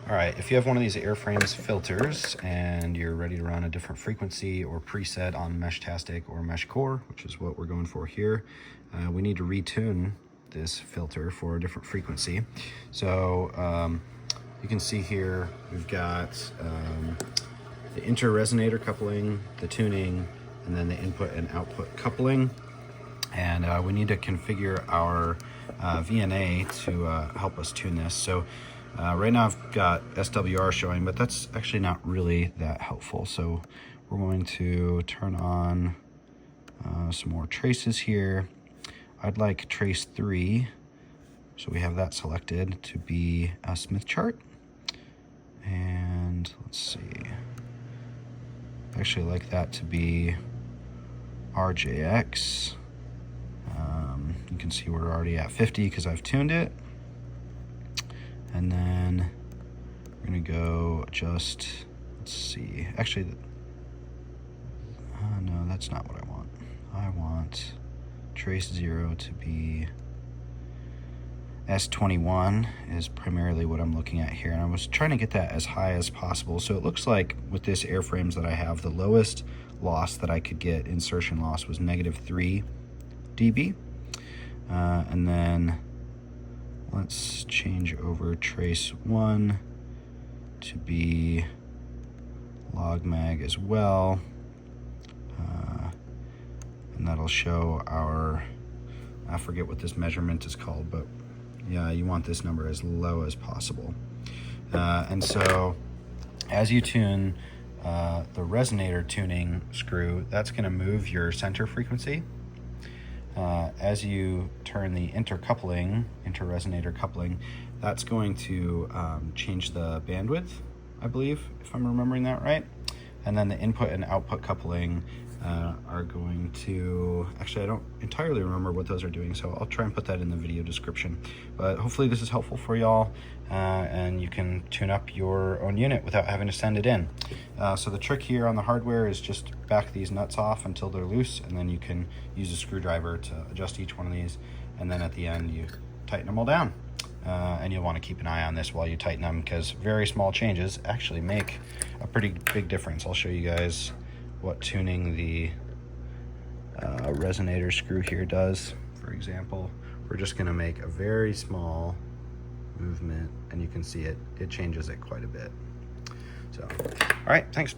All right, if you have one of these airframes filters and you're ready to run a different frequency or preset on Meshtastic or MeshCore, which is what we're going for here, we need to retune this filter for a different frequency. So you can see here we've got the inter-resonator coupling, the tuning, and then the input and output coupling. And we need to configure our VNA to help us tune this. So right now I've got SWR showing, but that's actually not really that helpful. So we're going to turn on some more traces here. I'd like trace 3, so we have that selected, to be a Smith chart. And let's see, I actually like that to be RJX. You can see we're already at 50 because I've tuned it. And then we're gonna go adjust, let's see, actually, no, that's not what I want. I want trace 0 to be S21 is primarily what I'm looking at here. And I was trying to get that as high as possible. So it looks like with this airframes that I have, the lowest loss that I could get, insertion loss, was -3 dB. And then let's change over trace 1 to be log mag as well. And that'll show our, I forget what this measurement is called, but yeah, you want this number as low as possible. And so as you tune the resonator tuning screw, that's going to move your center frequency. As you turn the inter-resonator coupling, that's going to change the bandwidth, I believe, if I'm remembering that right. And then the input and output coupling are going to, actually I don't entirely remember what those are doing, so I'll try and put that in the video description. But hopefully this is helpful for y'all, and you can tune up your own unit without having to send it in. So the trick here on the hardware is just back these nuts off until they're loose, and then you can use a screwdriver to adjust each one of these, and then at the end you tighten them all down. And you'll want to keep an eye on this while you tighten them, because very small changes actually make a pretty big difference. I'll show you guys what tuning the resonator screw here does. For example, we're just going to make a very small movement, and you can see it changes it quite a bit. So, all right, thanks.